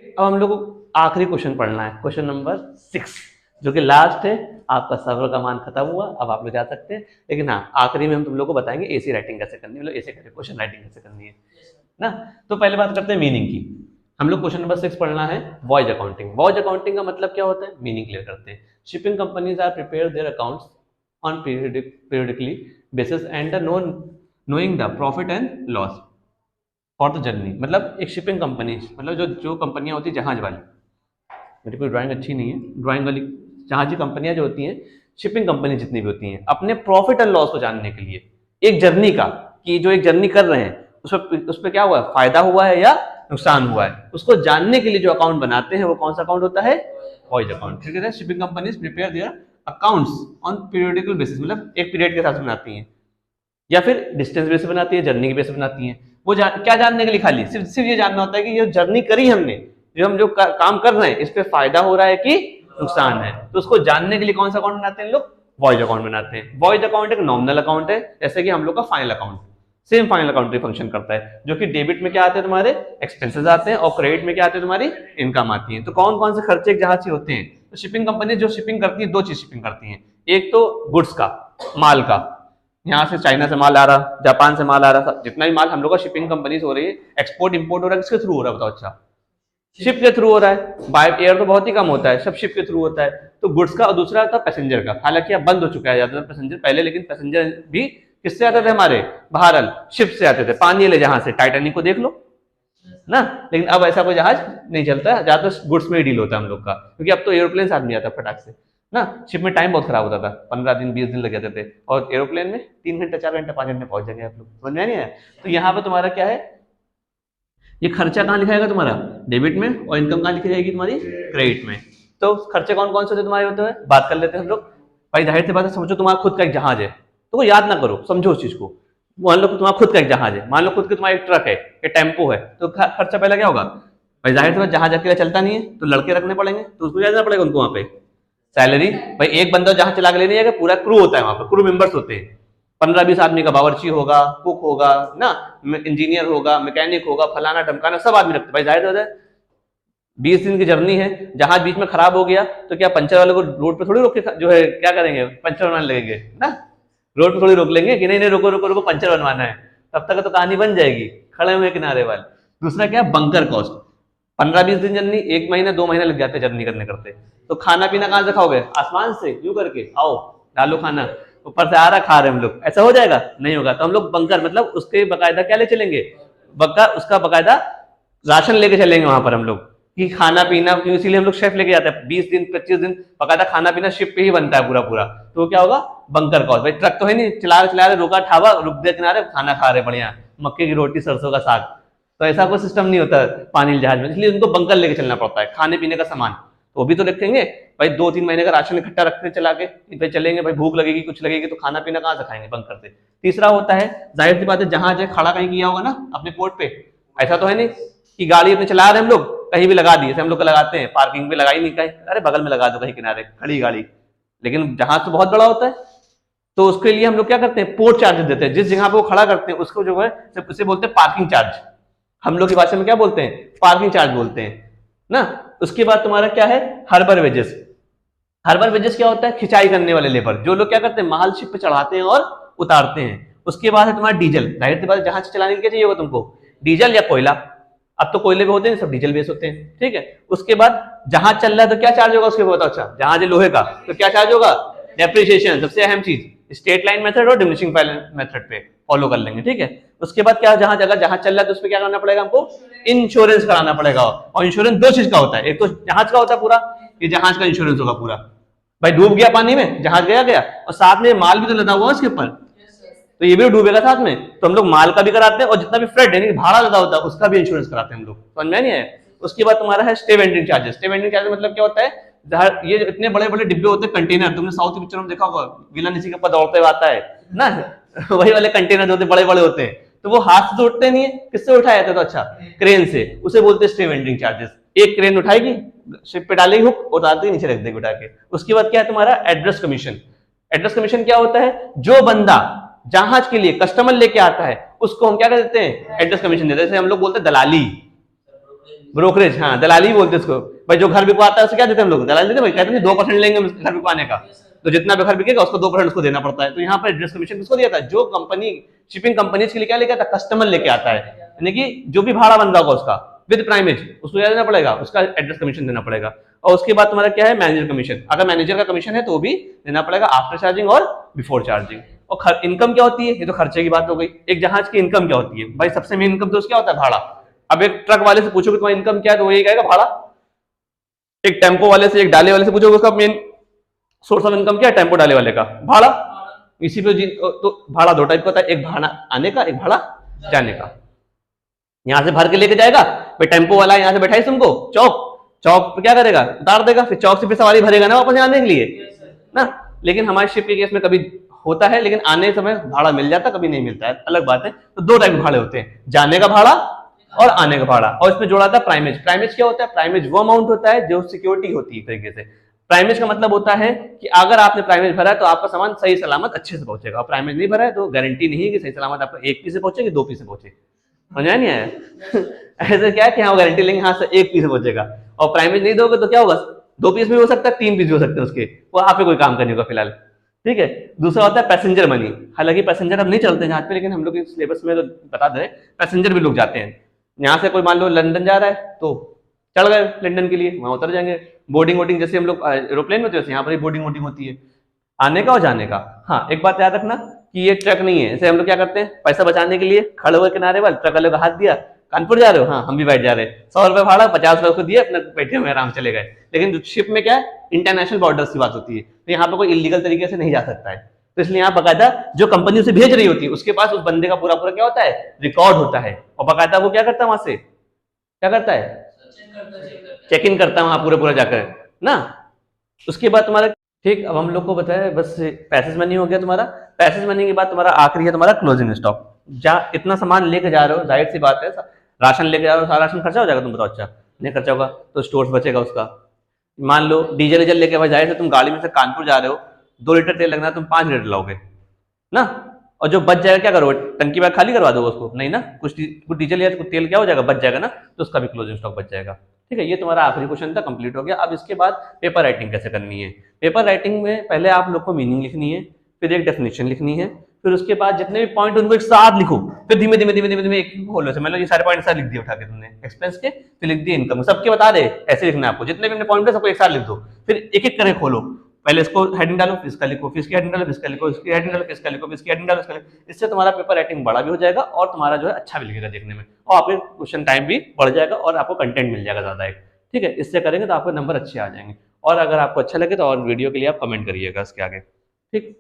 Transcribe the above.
अब हम लोग को आखिरी क्वेश्चन पढ़ना है, क्वेश्चन नंबर 6, जो कि लास्ट है। आपका सर्वर का मान खत्म हुआ, अब आप लोग जा सकते हैं। लेकिन हाँ, आखिरी में हम तुम लोग को बताएंगे एसी राइटिंग कैसे करनी है, मतलब ऐसे करके क्वेश्चन राइटिंग कैसे करनी है ना। तो पहले बात करते हैं मीनिंग की। हम लोग क्वेश्चन नंबर 6 पढ़ना है वॉयज अकाउंटिंग। वॉयज अकाउंटिंग का मतलब क्या होता है, मीनिंग क्लियर करते हैं। Shipping companies are prepare their accounts on periodically basis and knowing the profit and loss for the journey. मतलब एक शिपिंग कंपनी, मतलब जो जो कंपनियां होती है जहाज वाली, मेरी कोई ड्राइंग अच्छी नहीं है, ड्राइंग वाली जहाजी कंपनियां जो होती हैं, शिपिंग कंपनी जितनी भी होती हैं, अपने प्रॉफिट एंड लॉस को जानने के लिए एक जर्नी का, कि जो एक जर्नी कर रहे हैं उस पर क्या हुआ है, फायदा हुआ है या नुकसान हुआ है, उसको जानने के लिए जो अकाउंट बनाते हैं वो कौन सा अकाउंट होता है, वॉइज अकाउंट। ठीक है, shipping companies prepare their accounts on periodical basis, मतलब एक पीरियड के साथ बनाती हैं, या फिर डिस्टेंस बेस बनाती है, जर्नी की बेस बनाती है। वो क्या जानने के लिए, खाली सिर्फ सिर्फ ये जानना होता है कि ये जर्नी करी हमने, जो हम जो काम कर रहे हैं इस पे फायदा हो रहा है कि नुकसान है, तो उसको जानने के लिए कौन सा अकाउंट बनाते हैं लोग, वॉइज अकाउंट बनाते हैं। वॉइज अकाउंट एक नॉमिनल अकाउंट है, जैसे कि हम लोग का final account, same final account function करता है, जो कि डेबिट में क्या आते हैं तुम्हारे एक्सपेंसेस आते हैं, और क्रेडिट में क्या आते हैं तुम्हारी इनकम आती है। तो कौन कौन से खर्चे जहां से होते हैं, तो शिपिंग कंपनी जो शिपिंग करती है, दो चीज शिपिंग करती है, एक तो गुड्स का, माल का, यहाँ से चाइना से माल आ रहा, जापान से माल आ रहा, जितना भी माल हम लोग का शिपिंग कंपनी से हो रही है, एक्सपोर्ट इंपोर्ट हो रहा है, किसके थ्रू हो रहा है बताओ, अच्छा शिप के थ्रू हो रहा है। बाय एयर तो बहुत ही कम होता है, सब शिप के थ्रू होता है। तो गुड्स का, और दूसरा था पैसेंजर का, हालांकि अब बंद हो चुका है ज्यादातर पैसेंजर, पहले लेकिन पैसेंजर भी किससे आते थे हमारे, बहरहाल शिप से आते थे, पानी ले जहां से, टाइटैनिक को देख लो ना। लेकिन अब ऐसा कोई जहाज नहीं चलता है, ज्यादातर गुड्स में ही डील होता है हम लोग का, क्योंकि अब तो एरोप्लेन से आदमी आता है फटाक से ना। शिप में टाइम बहुत खराब होता था, 15 दिन 20 दिन लग जाते थे, और एरोप्लेन में 3 घंटे 4 घंटे 5 घंटे पहुंच जाएंगे आप लोग, समझ में नहीं आया। तो यहाँ पे तुम्हारा क्या है, ये खर्चा कहाँ लिखाएगा तुम्हारा, डेबिट में, और इनकम कहाँ लिखी जाएगी तुम्हारी, क्रेडिट में। तो खर्चे कौन कौन से तुम्हारे होते हैं, बात कर लेते हैं हम लोग। भाई जाहिर सी बात है, समझो तुम्हारा खुद का एक जहाज है, तो वो याद ना करो, समझो उस चीज को। मान लो तुम्हारा खुद का एक जहाज है, मान लो खुद का तुम्हारा एक ट्रक है, एक टेम्पो है, तो खर्चा पहला क्या होगा, भाई जाहिर सी बात जहाज अकेला चलता नहीं है, तो लड़के रखने पड़ेंगे, तो उसको जाना पड़ेगा उनको वहां पे सैलरी। भाई एक बंदा जहाज चला के ले नहीं आएगा, पूरा क्रू होता है वहां पर, क्रू मेंबर्स होते हैं, 15-20 आदमी का, बावर्ची होगा, कुक होगा ना, इंजीनियर होगा, मैकेनिक होगा, फलाना ढमकाना, सब आदमी रखते। भाई जाहिर है 20 दिन की जर्नी है, जहाज बीच में खराब हो गया तो क्या पंचर वाले को रोड पे थोड़ी रोक के जो है क्या करेंगे, पंचर बनवाने लगेंगे ना, रोड पे थोड़ी रोक लेंगे कि नहीं नहीं रुको रुको रुको पंचर बनवाना है, तब तक तो कहानी बन जाएगी, खड़े हुए किनारे वाले। दूसरा क्या, बंकर कॉस्ट, 15-20 दिन जर्नी, 1 महीना 2 महीना लग जाते हैं जर्नी करने करते। तो खाना पीना कहाँ से खाओगे, आसमान से यूं करके आओ डालो खाना, ऊपर से आ रहा खा रहे हम लोग, ऐसा हो जाएगा, नहीं होगा। तो हम लोग बंकर मतलब उसके बकायदा क्या ले चलेंगे, बंकर, उसका बकायदा राशन लेके चलेंगे वहां पर हम लोग, कि खाना पीना, इसीलिए हम लोग शेफ लेके जाते हैं, 20 दिन 25 दिन बकायदा खाना पीना शिप पे ही बनता है पूरा पूरा। तो क्या होगा, बंकर कॉस्ट। भाई ट्रक तो है नहीं, चला रहे रोका ठावा, रुक दे किनारे, खाना खा रहे बढ़िया, मक्के की रोटी सरसों का साग, तो ऐसा कोई सिस्टम नहीं होता पानी जहाज में, इसलिए उनको बंकर लेके चलना पड़ता है, खाने पीने का सामान तो वो भी तो रखेंगे। भाई 2-3 महीने का राशन इकट्ठा रखते चला के, भाई चलेंगे, भाई भूख लगेगी कुछ लगेगी, तो खाना पीना कहाँ से खाएंगे, बंकर से। तीसरा होता है, जाहिर सी बात है जहाज है खड़ा कहीं किया होगा ना अपने पोर्ट पे, ऐसा तो है नहीं कि गाड़ी अपने चला रहे हम लोग कहीं भी लगा दी, जैसे हम लोग लगाते हैं पार्किंग पे, लगाई नहीं कहीं, अरे बगल में लगा दो कहीं किनारे खड़ी गाड़ी। लेकिन जहाज तो बहुत बड़ा होता है, तो उसके लिए हम लोग क्या करते हैं, पोर्ट चार्ज देते हैं, जिस जगह पे वो खड़ा करते हैं उसको जो है उसे बोलते हैं पार्किंग चार्ज, हम लोग की भाषा में क्या बोलते हैं, पार्किंग चार्ज बोलते हैं ना। उसके बाद तुम्हारा क्या है, हार्बर वेजेस। हार्बर वेजेस क्या होता है, खिंचाई करने वाले लेबर, जो लोग क्या करते हैं, माल शिप पे चढ़ाते हैं और उतारते हैं। उसके बाद है तुम्हारा डीजल, जाहिर सी बात जहाज चलाने के लिए चाहिए होगा तुमको डीजल या कोयला, अब तो कोयले भी होते हैं, सब डीजल बेस होते हैं, ठीक है। उसके बाद जहाज चल रहा है तो क्या चार्ज होगा उसके बाद, अच्छा जहाज लोहे का तो क्या चार्ज होगा, डेप्रिसिएशन, सबसे अहम चीज, स्ट्रेट लाइन मेथड और डिमिनिशिंग मेथड पे फॉलो कर लेंगे, ठीक है। उसके बाद क्या, जहाज अगर जहाज चल रहा है तो उसपे क्या करना पड़ेगा हमको, इंश्योरेंस कराना पड़ेगा। और इंश्योरेंस दो चीज का होता है, एक तो जहाज का होता है पूरा, ये जहाज का इंश्योरेंस होगा पूरा, भाई डूब गया पानी में, जहाज गया गया, और साथ में माल भी तो लदा हुआ उसके ऊपर, तो ये भी डूबेगा साथ में, तो हम लोग माल का भी कराते हैं, और जितना भी फ्रेट यानी भाड़ा लदा होता है उसका भी इंश्योरेंस कराते हैं हम लोग, समझ में नहीं है। उसके बाद तुम्हारा है stay vending charges. Stay vending charges मतलब क्या होता है, ये इतने बड़े बड़े डिब्बे होते हैं कंटेनर, तुमने साउथ की पिक्चर में देखा होगा, विलन इसी के ऊपर दौड़ते हुए आता है ना वही वाले कंटेनर होते बड़े बड़े होते हैं, तो वो हाथ से तो उठते नहीं है, किससे उठाया जाता है, तो अच्छा क्रेन से, उसे बोलते हैं स्टे वेंडिंग चार्जेस। एक क्रेन उठाएगी, शिप पे डालेगी हुक, उतारती नीचे रख देगी उठा के। उसके बाद क्या है तुम्हारा एड्रेस कमीशन। एड्रेस कमीशन क्या होता है, जो बंदा जहाज के लिए कस्टमर लेके आता है उसको हम क्या कर देते हैं, एड्रेस कमीशन देते हैं, जैसे हम लोग बोलते हैं दलाली, ब्रोकरेज, हाँ दलाली बोलते हैं उसको। भाई जो घर बिकवाता है उसे क्या देते हैं हम लोग? दलाली देते हैं भाई, कहते हैं 2% लेंगे हम घर बिकवाने का, तो जितना भी घर बिकेगा उसको 2% उसको देना पड़ता है। तो यहाँ पर एड्रेस कमीशन किसको दिया था? जो कंपनी शिपिंग कंपनीज के लिए क्या लेके आता है? कस्टमर लेके आता है, यानी कि जो भी भाड़ा बन रहा होगा उसका विद प्राइमेज, उसको क्या देना पड़ेगा? उसका एड्रेस कमीशन देना पड़ेगा। और उसके बाद तुम्हारा क्या है? Manager commission. अगर मैनेजर का कमीशन है तो भी देना पड़ेगा आफ्टर चार्जिंग और बिफोर चार्जिंग। और इनकम क्या होती है? ये तो खर्चे की बात हो गई। एक जहाज की इनकम क्या होती है भाई? सबसे मेन इनकम तो उसका क्या होता है? भाड़ा। अब एक ट्रक वाले से पूछोगे तुम्हारी इनकम क्या है, तो वो ये कहेगा भाड़ा। एक टेम्पो वाले से, एक डाले वाले से पूछोगे उसका मेन सोर्स ऑफ इनकम क्या है? टेम्पो डाले वाले का भाड़ा। इसी पे तो भाड़ा दो टाइप का होता है, एक भाड़ा आने का, एक भाड़ा जाने का। यहां से भर के लेके जाएगा भाई, टेम्पो वाला यहां से बैठाई तुमको चौक, चौक पे क्या करेगा? उतार देगा, फिर चौक से फिर सवारी भरेगा ना वापस आने के लिए ना। लेकिन हमारे शिप के केस में कभी होता है, लेकिन आने समय भाड़ा मिल जाता, कभी नहीं मिलता है, अलग बात है। तो दो टाइप के भाड़े होते हैं, जाने का भाड़ा और आने का भाड़ा। और इसमें जोड़ा था प्राइमेज। प्राइमेज क्या होता है? प्राइमेज वो अमाउंट होता है जो सिक्योरिटी होती है एक तरीके से। प्राइमेज का मतलब होता है कि अगर आपने प्राइमेज भरा है तो आपका सामान सही सलामत अच्छे से पहुंचेगा, और प्राइमेज नहीं भरा है तो गारंटी नहीं है कि सही सलामत आपका 1 पीस से पहुंचे कि 2 पीस से पहुंचे। समझा नहीं आया? ऐसे क्या है कि हाँ गारंटी लेंगे, हाँ से 1 पीस से पहुंचेगा, और प्राइमेज नहीं दोगे तो क्या होगा? 2 पीस भी हो सकता है, 3 पीस भी हो सकते हैं उसके, वो आप पे कोई काम करने का फिलहाल। ठीक है। दूसरा होता है पैसेंजर मनी। हालांकि पैसेंजर अब नहीं चलते जहाज पे, लेकिन हम लोग सिलेबस में तो बता दे, पैसेंजर भी लोग जाते हैं। यहाँ से कोई मान लो लंदन जा रहा है तो चढ़ गए लंदन के लिए, वहां उतर जाएंगे। बोर्डिंग वोटिंग जैसे हम लोग एरोप्लेन में होते हैं, यहाँ पर बोर्डिंग वोटिंग होती है, आने का और जाने का। हाँ एक बात याद रखना कि ये ट्रक नहीं है। जैसे हम लोग क्या करते हैं, पैसा बचाने के लिए खड़े हुए किनारे वाले ट्रक वाले को हाथ दिया, कानपुर जा रहे हो? हाँ हम भी बैठ जा रहे हैं, 100 रुपए भाड़ा, 50 रुपए उसको दिए, अपने बैठे हुए आराम चले गए। लेकिन शिप में क्या है? इंटरनेशनल बॉर्डर्स की बात होती है, तो यहाँ पे कोई इलीगल तरीके से नहीं जा सकता है। तो इसलिए यहाँ बकायदा जो कंपनी उसे भेज रही होती है उसके पास उस बंदे का पूरा पूरा क्या होता है? रिकॉर्ड होता है। और बकायदा वो क्या करता है, वहां से क्या करता है? चेक इन करता है वहां पूरा पूरा जाकर ना। उसके बाद तुम्हारा ठीक, अब हम लोग को बताया बस पैसेज मनी हो गया तुम्हारा। पैसेज मनी के बाद तुम्हारा आखिरी है तुम्हारा क्लोजिंग स्टॉक। जहाँ इतना सामान लेके जा रहे हो, जाहिर सी बात है राशन लेके जा रहे हो, सारा राशन खर्चा हो जाएगा, तुम बताओ? अच्छा नहीं खर्चा होगा तो स्टोर्स बचेगा उसका। मान लो डीजल डीजल लेके भाई, जाहिर से तुम गाड़ी में से कानपुर जा रहे हो, 2 लीटर तेल लगना, तुम 5 लीटर लाओगे ना। और जो बच जाएगा क्या करोगे? टंकी बैग खाली करवा दोगे उसको? नहीं ना, कुछ डीजल या कुछ तेल क्या हो जाएगा? बच जाएगा ना, तो उसका भी क्लोजिंग स्टॉक बच जाएगा। ठीक है, ये तुम्हारा आखिरी क्वेश्चन था, कंप्लीट हो गया। अब इसके बाद पेपर राइटिंग कैसे करनी है। पेपर राइटिंग में पहले आप लोग को मीनिंग लिखनी है, फिर एक डेफिनेशन लिखनी है, फिर उसके बाद जितने भी पॉइंट उनको एक साथ लिखो, फिर धीमे धीमे धीमे धीमे धीमे एक खोलो से, मतलब ये सारे पॉइंट साथ लिख दिए उठा के तुमने एक्सपेंस के, फिर लिख दिए इनकम, सबके बता दे ऐसे लिखना है आपको, जितने भी अपने पॉइंट है सबको एक साथ लिख दो, फिर एक एक करके खोलो। पहले इसको हेडिंग डालो, फिर इसका लिखो, फिर इसकी हेडिंग डालो, फिर इसका लिखो, इसकी हेडिंग डालो, फिर इसका लिखो, फिर इसकी हेडिंग डालो, इसका लिखो। इससे तुम्हारा पेपर राइटिंग बड़ा भी हो जाएगा और तुम्हारा जो है अच्छा भी लिखेगा देखने में, और आपके क्वेश्चन टाइम भी बढ़ जाएगा और आपको कंटेंट मिल जाएगा ज्यादा एक। ठीक है, इससे करेंगे तो आपके नंबर अच्छे आ जाएंगे। और अगर आपको अच्छा लगे तो और वीडियो के लिए आप कमेंट करिएगा इसके आगे। ठीक।